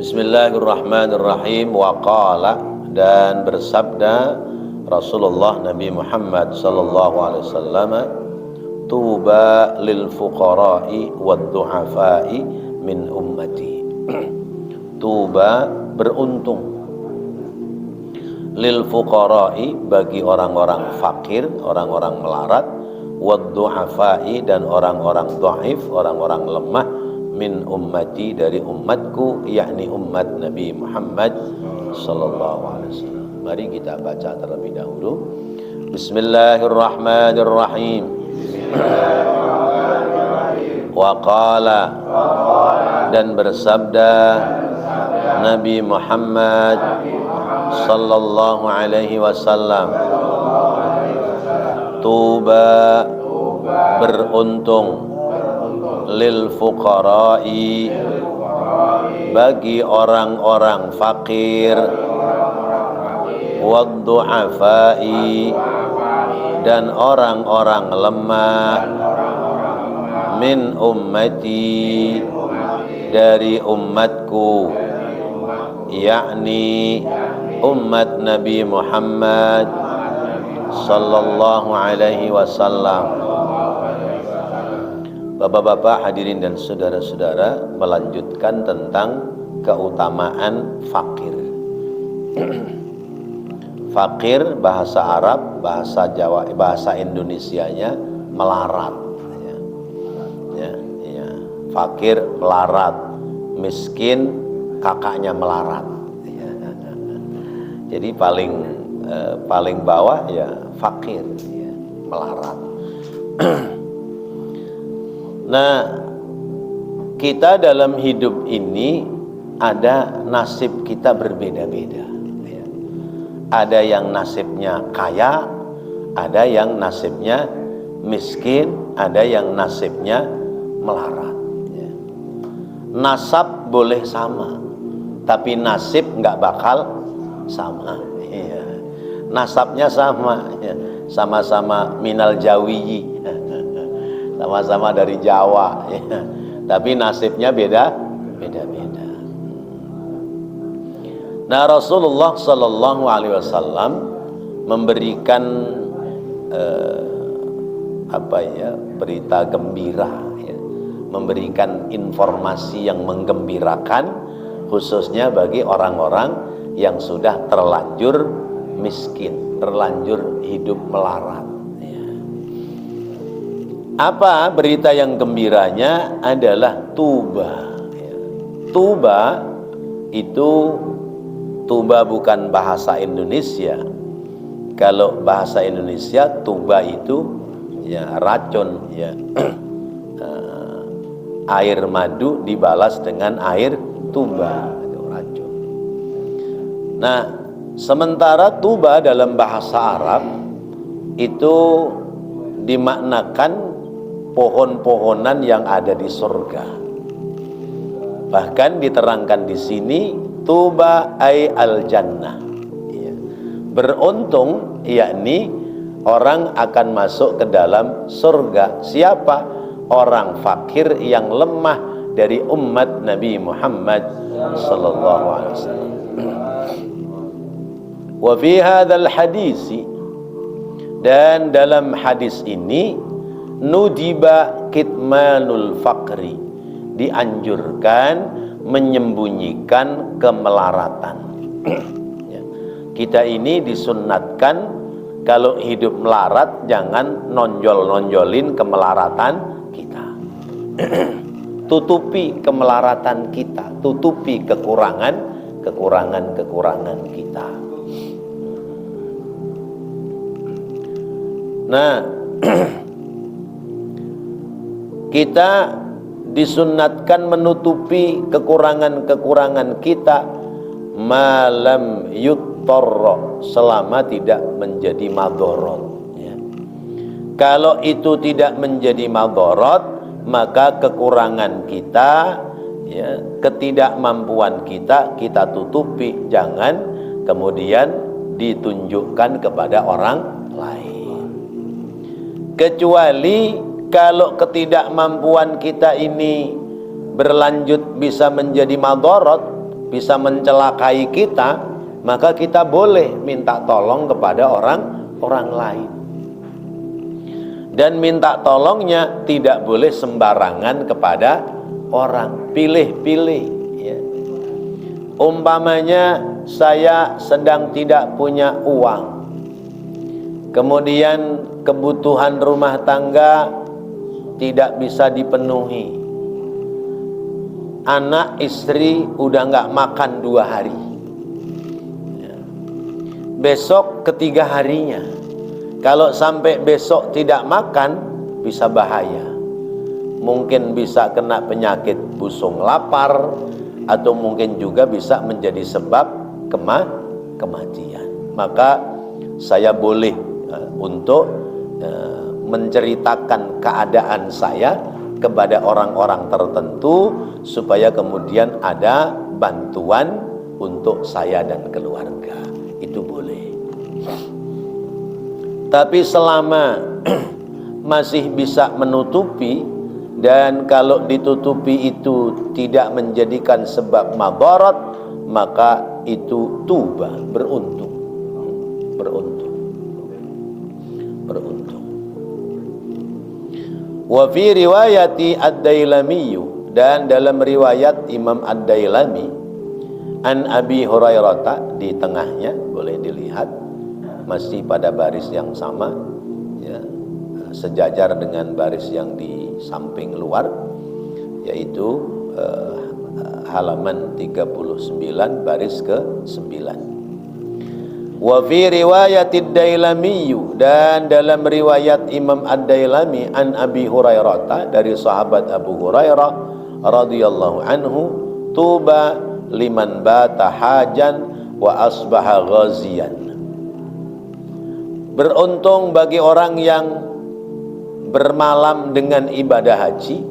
Bismillahirrahmanirrahim. Wa qala, dan bersabda Rasulullah Nabi Muhammad sallallahu alaihi wasallam, tuba lil fuqara'i wad du'afa'i min ummati. Tuba, beruntung, lil fuqara'i, bagi orang-orang fakir, orang-orang melarat, wad du'afa'i, dan orang-orang dhaif, orang-orang lemah, min ummati, dari umatku, yakni umat Nabi Muhammad sallallahu alaihi wasallam. Mari kita baca terlebih dahulu. Bismillahirrahmanirrahim. Wa qala, dan bersabda Nabi Muhammad sallallahu alaihi wasallam, tuba, beruntung, lil fuqara'i, bagi orang-orang fakir, wad du'afa'i, dan orang-orang lemah, min ummati, dari umatku, yakni umat Nabi Muhammad sallallahu alaihi wasallam. Bapak-bapak, hadirin dan saudara-saudara, melanjutkan tentang keutamaan fakir. Fakir bahasa Arab, bahasa Jawa, bahasa Indonesianya melarat. Ya. Fakir melarat, miskin kakaknya melarat. Ya. Jadi paling bawah ya fakir, ya, melarat. Nah, kita dalam hidup ini ada nasib kita berbeda-beda. Ada yang nasibnya kaya, ada yang nasibnya miskin, ada yang nasibnya melarat. Nasab boleh sama, tapi nasib nggak bakal sama. Nasabnya sama, sama-sama minal jawiyi, sama-sama dari Jawa, tapi nasibnya beda-beda. Nah, Rasulullah Sallallahu Alaihi Wasallam memberikan berita gembira, memberikan informasi yang menggembirakan, khususnya bagi orang-orang yang sudah terlanjur miskin, terlanjur hidup melarat. Apa berita yang gembiranya? Adalah tuba. Tuba itu, tuba bukan bahasa Indonesia. Kalau bahasa Indonesia, tuba itu ya racun, ya. Air madu dibalas dengan air tuba, itu racun. Nah, sementara tuba dalam bahasa Arab itu dimaknakan pohon-pohonan yang ada di surga. Bahkan diterangkan di sini, tuba ay al jannah, beruntung, yakni orang akan masuk ke dalam surga. Siapa? Orang fakir yang lemah dari umat Nabi Muhammad sallallahu alaihi wasallam. Wa fi hadzal hadisi, dan dalam hadis ini, nudiba kitmanul faqri, dianjurkan menyembunyikan kemelaratan. Kita ini disunnatkan kalau hidup melarat jangan nonjol-nonjolin kemelaratan kita. Tutupi kemelaratan kita, tutupi kekurangan kita. Nah, kita disunnatkan menutupi kekurangan kita malam yuttarra, selama tidak menjadi madharat. Kalau itu tidak menjadi madharat, maka kekurangan kita, ketidakmampuan kita tutupi, jangan kemudian ditunjukkan kepada orang lain. Kecuali kalau ketidakmampuan kita ini berlanjut bisa menjadi madharat, bisa mencelakai kita, maka kita boleh minta tolong kepada orang lain. Dan minta tolongnya tidak boleh sembarangan kepada orang, pilih-pilih ya. Umpamanya saya sedang tidak punya uang, kemudian kebutuhan rumah tangga tidak bisa dipenuhi, anak istri udah nggak makan 2 hari ya. Besok ketiga harinya, kalau sampai besok tidak makan bisa bahaya, mungkin bisa kena penyakit busung lapar, atau mungkin juga bisa menjadi sebab kematian. Maka saya boleh untuk menceritakan keadaan saya kepada orang-orang tertentu supaya kemudian ada bantuan untuk saya dan keluarga, itu boleh. Tapi selama masih bisa menutupi, dan kalau ditutupi itu tidak menjadikan sebab madarat, maka itu tuba, beruntung. Wa fi riwayati Ad-Dailami, dan dalam riwayat Imam Ad-Dailami, an Abi Hurairah, di tengahnya boleh dilihat masih pada baris yang sama ya, sejajar dengan baris yang di samping luar, yaitu halaman 39 baris ke-9. Wa fi riwayatid Dailami, dan dalam riwayat Imam Ad-Dailami an Abi Hurairah, dari sahabat Abu Hurairah radhiyallahu anhu, tuba liman bata hajan wa asbaha ghaziyan. Beruntung bagi orang yang bermalam dengan ibadah haji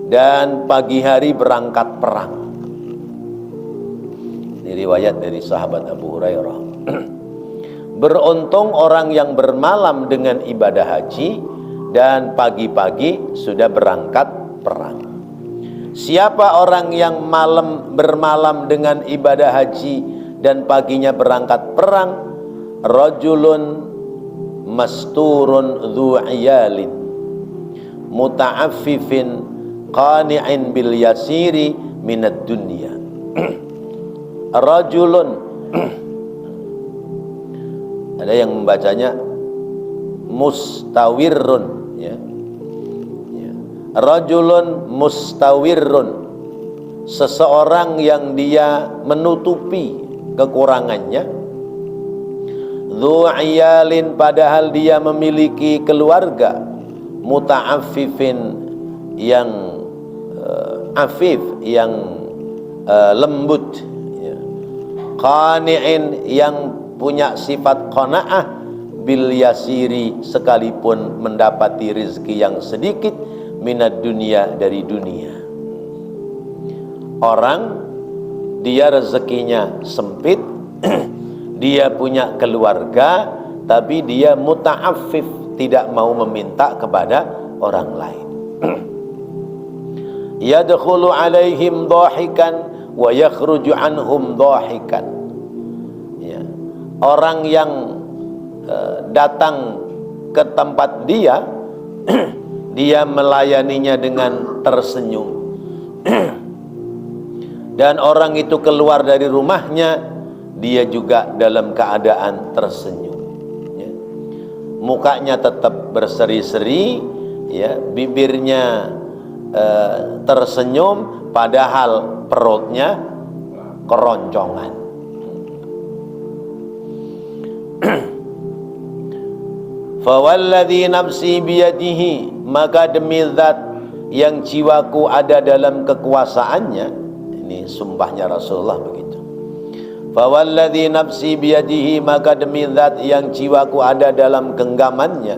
dan pagi hari berangkat perang. Ini riwayat dari sahabat Abu Hurairah. Beruntung orang yang bermalam dengan ibadah haji dan pagi-pagi sudah berangkat perang. Siapa orang yang bermalam dengan ibadah haji dan paginya berangkat perang? Rajulun masturun dhu iyalin muta'affifin qani'in bil yasiri minad dunya. Rajulun, ada yang membacanya mustawirrun ya. Rajulun mustawirrun, seseorang yang dia menutupi kekurangannya. Dhu iyalin, padahal dia memiliki keluarga. Muta'affifin, yang afif, yang lembut ya. Qani'in, yang punya sifat qanaah, bil yasiri, sekalipun mendapati rezeki yang sedikit, minad dunia, dari dunia. Orang dia rezekinya sempit, dia punya keluarga, tapi dia muta'affif, tidak mau meminta kepada orang lain. Yadkhulu alaihim dhahikan wa yakhruju anhum dhahikan ya. Orang yang datang ke tempat dia dia melayaninya dengan tersenyum. Dan orang itu keluar dari rumahnya, dia juga dalam keadaan tersenyum ya. Mukanya tetap berseri-seri ya, bibirnya tersenyum, padahal perutnya keroncongan. Fawalladzi nafsi biyadihi, maka demi zat yang jiwaku ada dalam kekuasaannya. Ini sumpahnya Rasulullah begitu. Fawalladzi nafsi biyadihi, maka demi zat yang jiwaku ada dalam genggamannya.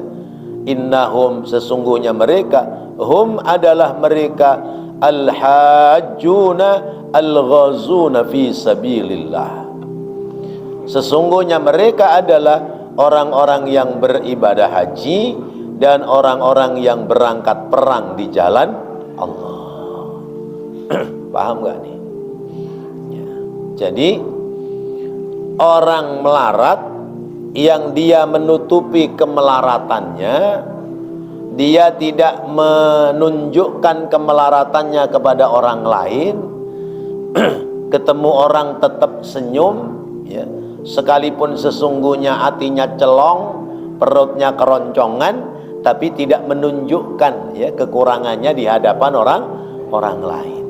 Innahum, sesungguhnya mereka, hum adalah mereka, al-hajjuna al-ghazuna fi sabilillah. Sesungguhnya mereka adalah orang-orang yang beribadah haji dan orang-orang yang berangkat perang di jalan Allah. Paham gak nih? Ya. Jadi orang melarat yang dia menutupi kemelaratannya, dia tidak menunjukkan kemelaratannya kepada orang lain, ketemu orang tetap senyum, ya, sekalipun sesungguhnya hatinya celong, perutnya keroncongan, tapi tidak menunjukkan, ya, kekurangannya di hadapan orang lain.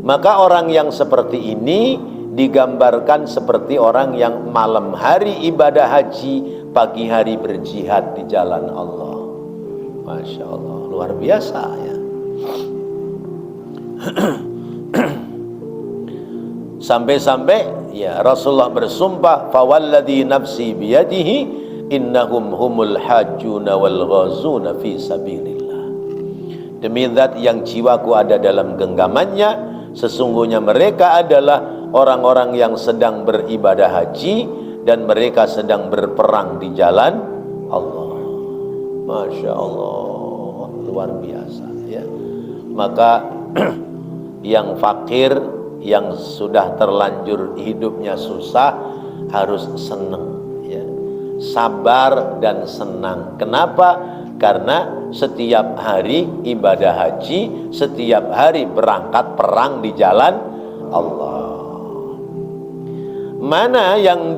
Maka orang yang seperti ini digambarkan seperti orang yang malam hari ibadah haji, pagi hari berjihad di jalan Allah. Masya Allah, luar biasa, ya. Sampai-sampai, ya, Rasulullah bersumpah, fawalladhi nafsi biyadihi innahum humul hajjuna wal ghazuna fi sabilillah. Demi zat yang jiwaku ada dalam genggamannya, sesungguhnya mereka adalah orang-orang yang sedang beribadah haji dan mereka sedang berperang di jalan Allah. Masya Allah, luar biasa, ya. Maka yang fakir, yang sudah terlanjur hidupnya susah, harus senang, ya, sabar dan senang. Kenapa? Karena setiap hari ibadah haji, setiap hari berangkat perang di jalan Allah. Mana yang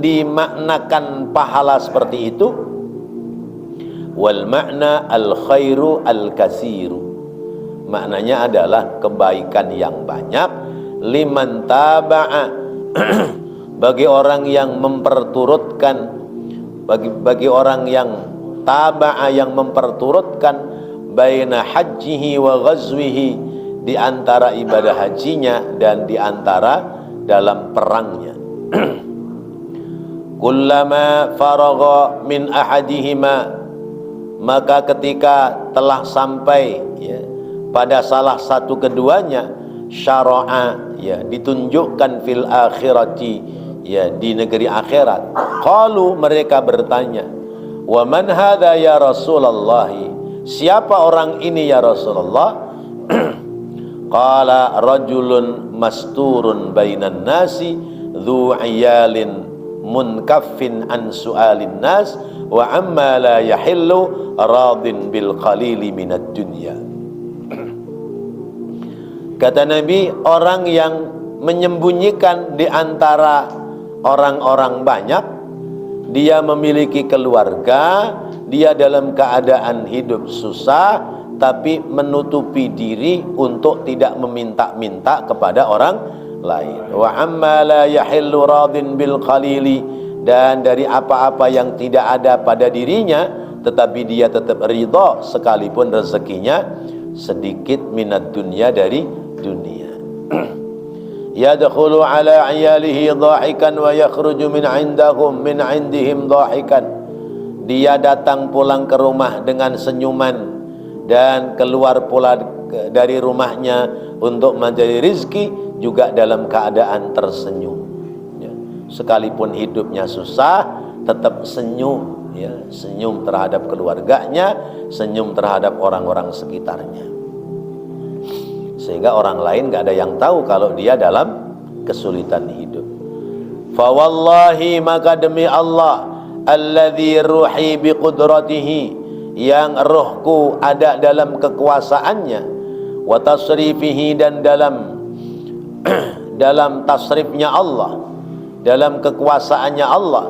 dimaknakan pahala seperti itu? Wal makna al khairu al kasiru. Maknanya adalah kebaikan yang banyak, liman taba'a bagi orang yang memperturutkan, bagi orang yang taba'a, yang memperturutkan baina hajjihi wa ghazwihi, di antara ibadah hajinya dan di antara dalam perangnya. Kullama faragha min ahadihima, maka ketika telah sampai, ya, pada salah satu keduanya, syara'a, ya, ditunjukkan fil akhirati, ya, di negeri akhirat. Qalu, mereka bertanya, wa man hadha ya Rasulullah, siapa orang ini ya Rasulullah? Qala rajulun masturun bainan nasi dhu iyalin munkaffin an su'alin nas wa amma la yahillu radin bil qalili minad dunya. Kata Nabi, orang yang menyembunyikan di antara orang-orang banyak, dia memiliki keluarga, dia dalam keadaan hidup susah, tapi menutupi diri untuk tidak meminta-minta kepada orang lain. Wa amma la yahillu radin bil qalili, dan dari apa-apa yang tidak ada pada dirinya, tetapi dia tetap ridha sekalipun rezekinya sedikit, minat dunia, dari dunia. Yadkhulu ala ayalihi dhahikan wa yakhruju min indihim dhahikan. Dia datang pulang ke rumah dengan senyuman dan keluar pula dari rumahnya untuk mencari rizki juga dalam keadaan tersenyum, ya. Sekalipun hidupnya susah, tetap senyum, ya, senyum terhadap keluarganya, senyum terhadap orang-orang sekitarnya, sehingga orang lain gak ada yang tahu kalau dia dalam kesulitan hidup. Fa wallahi, maka demi Allah, alladzi ruhi biqudratihi, yang rohku ada dalam kekuasaannya, wa tasrifihi, dan dalam tasrifnya Allah, dalam kekuasaannya Allah.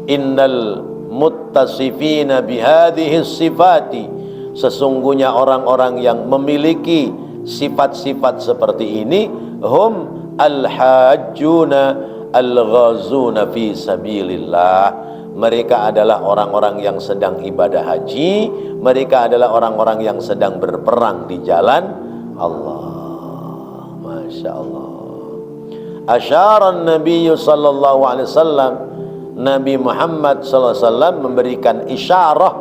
Innal muttasifina bihadhihi sifati, sesungguhnya orang-orang yang memiliki sifat-sifat seperti ini, hum al-hajjuna al-ghazuna fi sabilillah, mereka adalah orang-orang yang sedang ibadah haji, mereka adalah orang-orang yang sedang berperang di jalan Allah. Masya Allah. Asyaran Nabi sallallahu alaihi wasallam, Nabi Muhammad sallallahu alaihi wasallam memberikan isyarah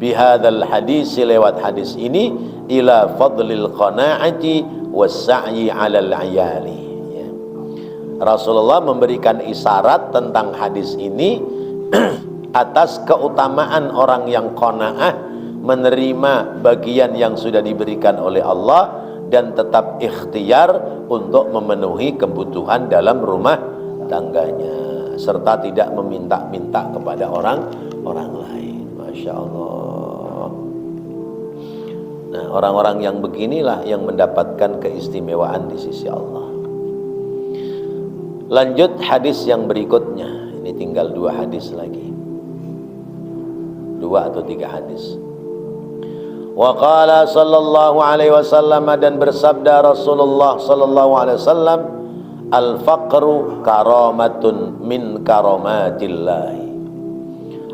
bihadzal hadis, lewat hadis ini, ila fadlil qanaati was-sa'yi 'alal 'iyali, ya. Rasulullah memberikan isyarat tentang hadis ini atas keutamaan orang yang qanaah, menerima bagian yang sudah diberikan oleh Allah dan tetap ikhtiar untuk memenuhi kebutuhan dalam rumah tangganya, serta tidak meminta-minta kepada orang lain. Masya Allah. Nah, orang-orang yang beginilah yang mendapatkan keistimewaan di sisi Allah. Lanjut hadis yang berikutnya. Ini tinggal 2 hadis lagi, 2 atau 3 hadis. Wa qala sallallahu alaihi wasallam, dan bersabda Rasulullah sallallahu alaihi wasallam, al-faqru karamatun min karamatillah.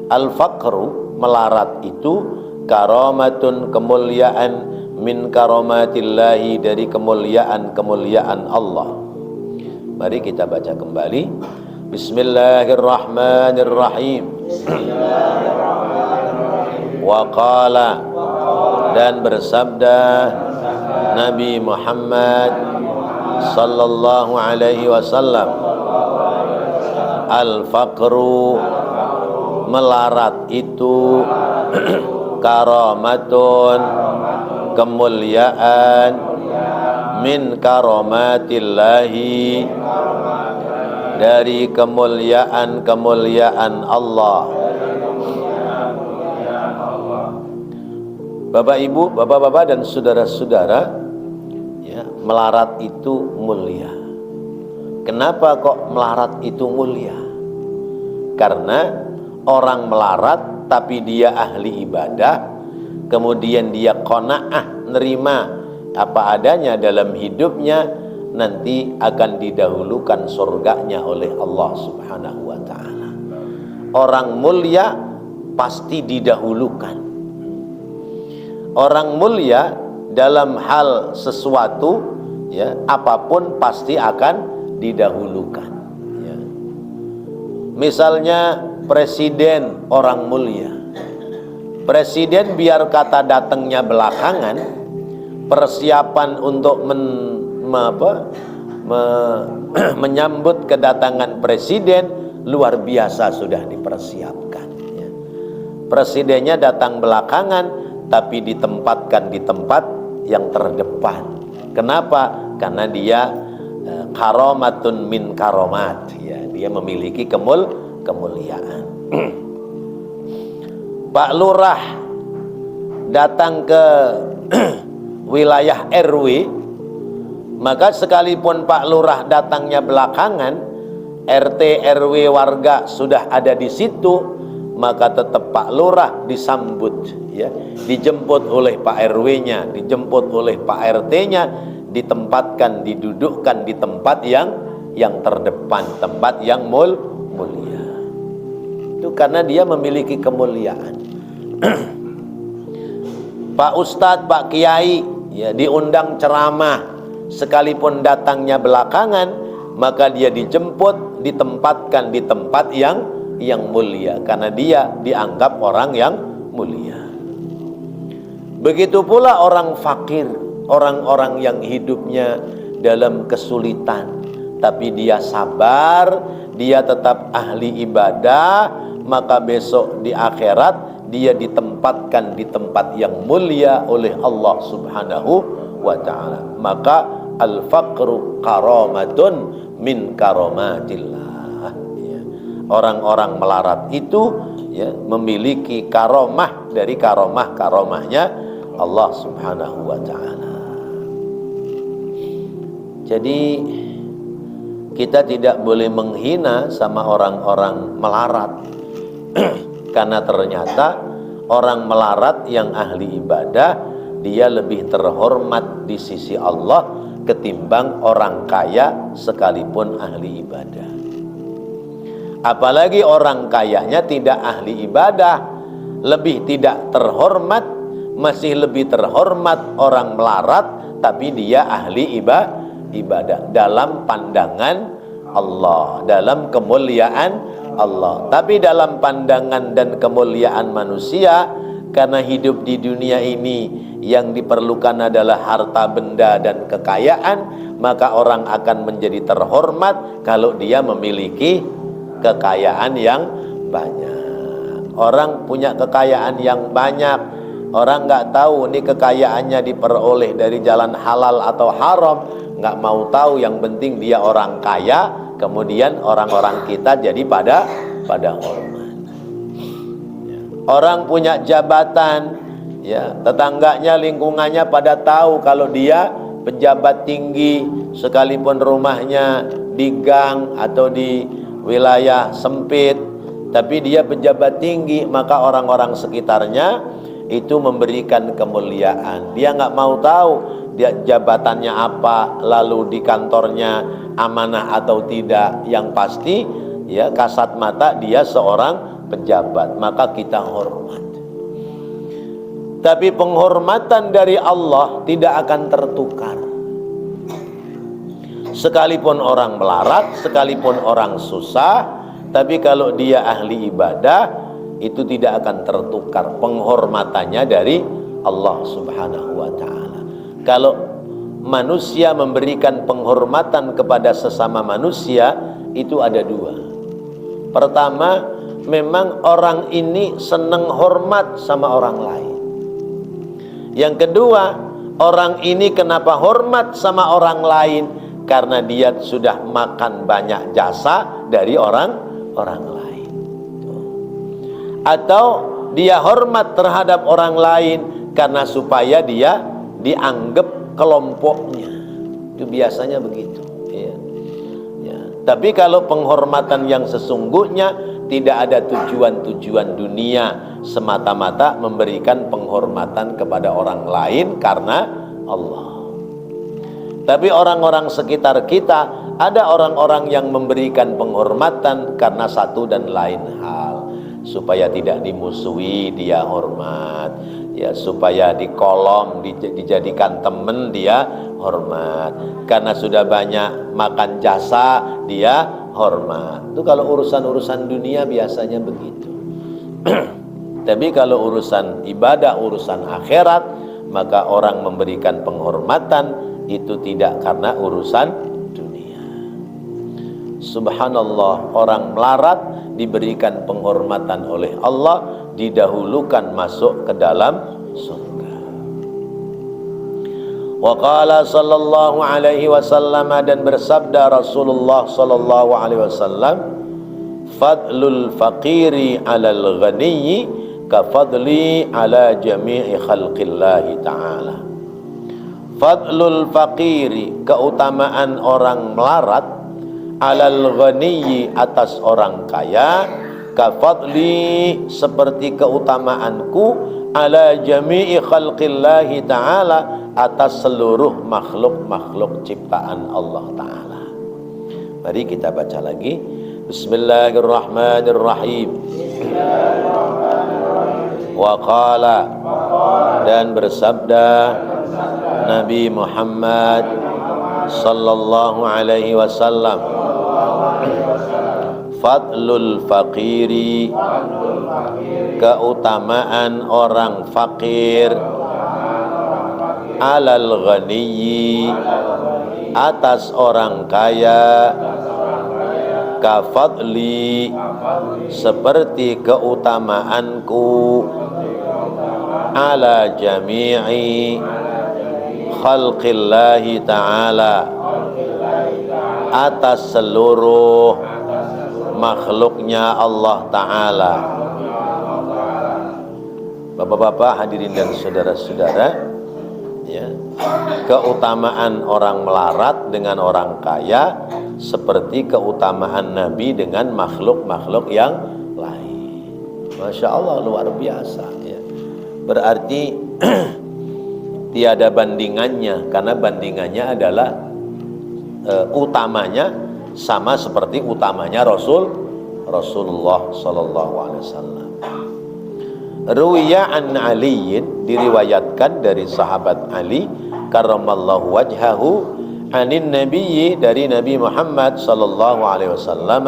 Al-faqru, melarat itu, karamatun, kemuliaan, min karamatillahi, dari kemuliaan Allah. Mari kita baca kembali. Bismillahirrahmanirrahim. Wa qala, dan bersabda Nabi Muhammad sallallahu alaihi wasallam, al-faqru, melarat itu, karamatun, kemuliaan, min karamatillahi, dari kemuliaan Allah. Bapak Ibu, Bapak-bapak dan saudara-saudara, ya, melarat itu mulia. Kenapa kok melarat itu mulia? Karena orang melarat tapi dia ahli ibadah, kemudian dia qanaah, nerima apa adanya dalam hidupnya, nanti akan didahulukan surganya oleh Allah Subhanahu wa ta'ala. Orang mulia pasti didahulukan. Orang mulia dalam hal sesuatu, ya, apapun pasti akan didahulukan, ya. Misalnya presiden orang mulia. Presiden biar kata datangnya belakangan, persiapan untuk menyambut kedatangan presiden luar biasa sudah dipersiapkan, ya. Presidennya datang belakangan, tapi ditempatkan di tempat yang terdepan. Kenapa? Karena dia karamatun min karomat, ya, dia memiliki kemuliaan. Pak Lurah datang ke wilayah RW, maka sekalipun Pak Lurah datangnya belakangan, RT RW warga sudah ada di situ, maka tetap Pak Lurah disambut, ya, dijemput oleh Pak RW-nya, dijemput oleh Pak RT-nya, ditempatkan, didudukkan di tempat yang terdepan, tempat yang mulia. Itu karena dia memiliki kemuliaan. Pak Ustadz, Pak Kiai, ya, diundang ceramah, sekalipun datangnya belakangan, maka dia dijemput, ditempatkan di tempat yang mulia, karena dia dianggap orang yang mulia. Begitu pula orang fakir, orang-orang yang hidupnya dalam kesulitan, tapi dia sabar, dia tetap ahli ibadah, maka besok di akhirat dia ditempatkan di tempat yang mulia oleh Allah Subhanahu wa ta'ala. Maka al-faqru karamatun min karamatillah. Orang-orang melarat itu, ya, memiliki karomah dari karomah-karomahnya Allah Subhanahu wa ta'ala. Jadi kita tidak boleh menghina sama orang-orang melarat. Karena ternyata orang melarat yang ahli ibadah, dia lebih terhormat di sisi Allah ketimbang orang kaya sekalipun ahli ibadah. Apalagi orang kayanya tidak ahli ibadah, lebih tidak terhormat, masih lebih terhormat orang melarat tapi dia ahli ibadah dalam pandangan Allah, dalam kemuliaan Allah. Tapi dalam pandangan dan kemuliaan manusia, karena hidup di dunia ini yang diperlukan adalah harta benda dan kekayaan, maka orang akan menjadi terhormat kalau dia memiliki kekayaan yang banyak. Orang punya kekayaan yang banyak, Orang nggak tahu ini kekayaannya diperoleh dari jalan halal atau haram, nggak mau tahu, yang penting dia orang kaya, kemudian orang-orang kita jadi pada hormat. Orang punya jabatan, ya, tetangganya, lingkungannya pada tahu kalau dia pejabat tinggi, sekalipun rumahnya di gang atau di wilayah sempit, tapi dia pejabat tinggi, maka orang-orang sekitarnya itu memberikan kemuliaan. Dia nggak mau tahu dia jabatannya apa, lalu di kantornya amanah atau tidak. Yang pasti ya kasat mata dia seorang pejabat, maka kita hormat. Tapi penghormatan dari Allah tidak akan tertukar. Sekalipun orang melarat, sekalipun orang susah, tapi kalau dia ahli ibadah, itu tidak akan tertukar penghormatannya dari Allah Subhanahu wa ta'ala. Kalau manusia memberikan penghormatan kepada sesama manusia, itu ada dua. Pertama, memang orang ini senang hormat sama orang lain. Yang kedua, orang ini kenapa hormat sama orang lain? Karena dia sudah makan banyak jasa dari orang lain. Atau dia hormat terhadap orang lain karena supaya dia dianggap kelompoknya. Itu biasanya begitu, ya. Ya. Tapi kalau penghormatan yang sesungguhnya tidak ada tujuan-tujuan dunia, semata-mata memberikan penghormatan kepada orang lain karena Allah. Tapi orang-orang sekitar kita, ada orang-orang yang memberikan penghormatan karena satu dan lain hal. Supaya tidak dimusuhi dia hormat, ya, supaya di kolom dijadikan teman dia hormat, karena sudah banyak makan jasa dia hormat. Itu kalau urusan-urusan dunia biasanya begitu. Tapi kalau urusan ibadah, urusan akhirat, maka orang memberikan penghormatan itu tidak karena urusan dunia. Subhanallah, orang melarat diberikan penghormatan oleh Allah, didahulukan masuk ke dalam surga. Wa qala sallallahu alaihi wasallam, dan bersabda Rasulullah sallallahu alaihi wasallam, fadlul faqiri 'alal ghaniyyi ka fadli 'ala jami'i khalqillahi ta'ala. Fadlul faqiri, keutamaan orang melarat, 'alal ghaniyyi, atas orang kaya, kafadli, seperti keutamaanku, 'ala jami'i khalqillahi ta'ala, atas seluruh makhluk-makhluk ciptaan Allah Ta'ala. Mari kita baca lagi. Bismillahirrahmanirrahim. Wa qala, dan bersabda Nabi Muhammad sallallahu alaihi wasallam, fadlul faqiri, keutamaan orang fakir, alal ghaniyyi, atas orang kaya, kafadli, seperti keutamaanku, ala jami'i khalqillahi ta'ala, atas seluruh makhluknya Allah Ta'ala. Bapak-bapak, hadirin dan saudara-saudara, ya, keutamaan orang melarat dengan orang kaya seperti keutamaan Nabi dengan makhluk-makhluk yang lain. Masya Allah, luar biasa, ya. Berarti tiada bandingannya, karena bandingannya adalah utamanya sama seperti utamanya Rasulullah sallallahu alaihi wasallam. Ruwiya an Aliyin, diriwayatkan dari sahabat Ali karramallahu wajhahu, anin nabiyyi, dari Nabi Muhammad sallallahu alaihi wasallam,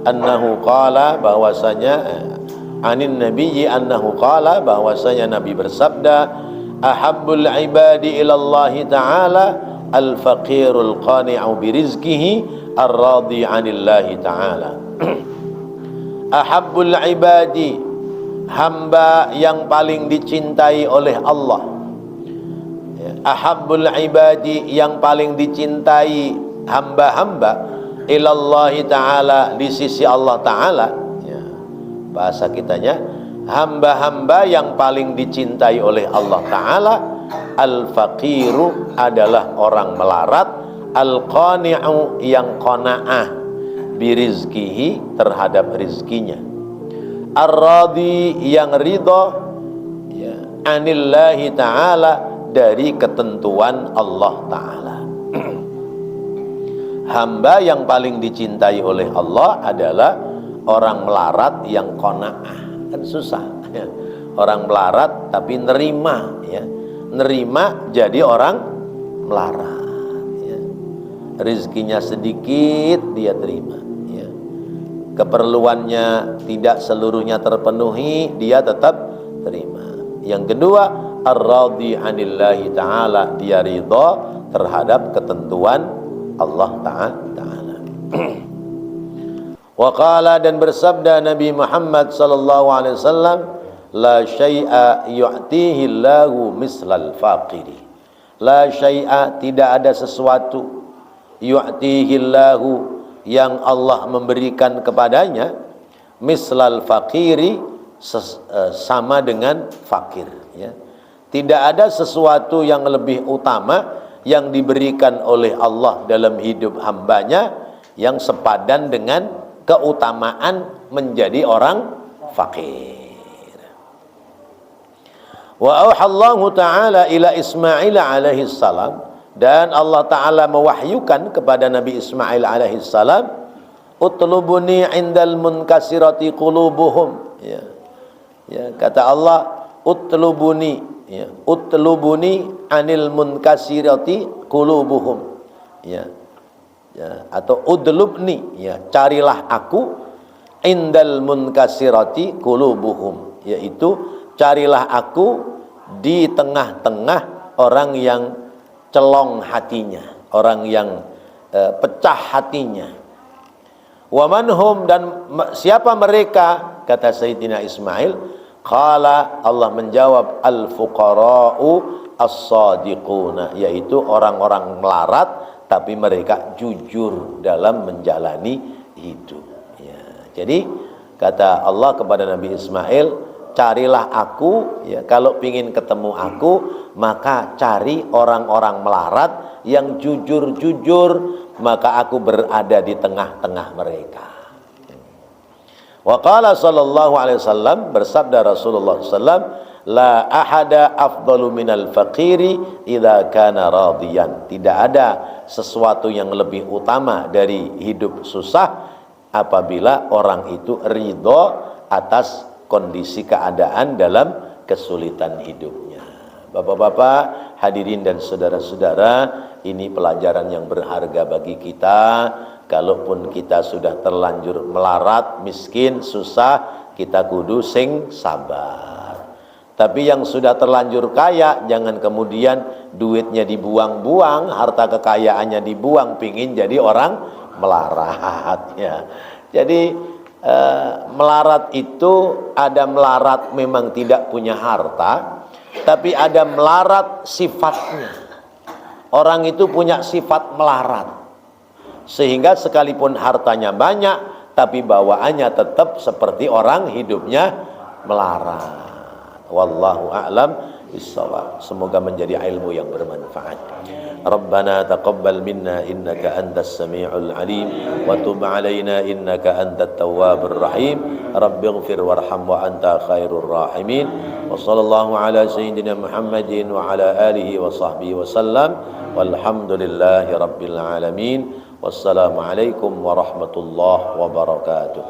annahu qala, bahwasanya anin nabiyyi annahu qala, bahwasanya Nabi bersabda, ahabbul ibadi ilallahi ta'ala al-faqirul qani'u birizkihi ar-radi 'anillahi ta'ala. Ahabbul ibadi, hamba yang paling dicintai oleh Allah, ahabbul ibadi, yang paling dicintai hamba-hamba ilallahi ta'ala, di sisi Allah ta'ala, ya, bahasa kitanya hamba-hamba yang paling dicintai oleh Allah ta'ala. Al-faqiru adalah orang melarat, al-qani'u yang qana'ah birizkihi terhadap rizkinya, ar-radi yang ridho, ya, anillahi ta'ala dari ketentuan Allah ta'ala. Hamba yang paling dicintai oleh Allah adalah orang melarat yang qanaah. Kan susah ya. Orang melarat tapi nerima, ya, nerima jadi orang melarat, ya. Rizkinya sedikit dia terima, ya. Keperluannya tidak seluruhnya terpenuhi, dia tetap terima. Yang kedua, ar-radhi anillahi ta'ala, dia ridha terhadap ketentuan Allah ta'ala. Wa qala, dan bersabda Nabi Muhammad sallallahu alaihi wasallam, la syai'a yu'tihi Allahu mislal faqiri. La syai'a, tidak ada sesuatu, yu'tihi Allahu, yang Allah memberikan kepadanya, mislal faqiri, sama dengan fakir, ya. Tidak ada sesuatu yang lebih utama yang diberikan oleh Allah dalam hidup hambanya yang sepadan dengan keutamaan menjadi orang fakir. Wa auhallahu ta'ala ila Ismail alaihi salam, dan Allah ta'ala mewahyukan kepada Nabi Ismail alaihi salam, utlubuni indal munkasirati qulubuhum, ya. Ya, kata Allah, utlubuni, ya, utlubuni anil munkasirati qulubuhum, ya. Ya, atau udlubni, ya, carilah aku indal munkasirati qulubuhum, yaitu carilah aku di tengah-tengah orang yang celong hatinya, orang yang pecah hatinya. Wa manhum, dan siapa mereka, kata Sayyidina Ismail. Qala, Allah menjawab, al-fuqara'u as-sadiquna, yaitu orang-orang melarat tapi mereka jujur dalam menjalani hidup, ya. Jadi kata Allah kepada Nabi Ismail, carilah aku, ya, kalau ingin ketemu aku maka cari orang-orang melarat yang jujur-jujur, maka aku berada di tengah-tengah mereka. Wa qala sallallahu alaihi wasallam, bersabda Rasulullah sallallahu, la ahada afdalu minal faqiri idza kana radiyan. Tidak ada sesuatu yang lebih utama dari hidup susah apabila orang itu ridho atas kondisi keadaan dalam kesulitan hidupnya. Bapak-bapak, hadirin dan saudara-saudara, ini pelajaran yang berharga bagi kita. Kalaupun kita sudah terlanjur melarat, miskin, susah, kita kudu sing sabar. Tapi yang sudah terlanjur kaya, jangan kemudian duitnya dibuang-buang, harta kekayaannya dibuang, pingin jadi orang melarat, ya. Jadi melarat itu ada melarat memang tidak punya harta, tapi ada melarat sifatnya. Orang itu punya sifat melarat, sehingga sekalipun hartanya banyak, tapi bawaannya tetap seperti orang hidupnya melarat. Wallahu a'lam bissawab. Semoga menjadi ilmu yang bermanfaat. Rabbana taqabbal minna innaka antas sami'ul alim wa tub 'alaina innaka antat tawwabur rahim. Rabbighfir warham wa anta khairur rahimin. Wa sallallahu ala sayyidina Muhammadin wa ala alihi wa sahbihi wa sallam. Walhamdulillahi rabbil alamin. Wassalamu alaikum warahmatullahi wabarakatuh.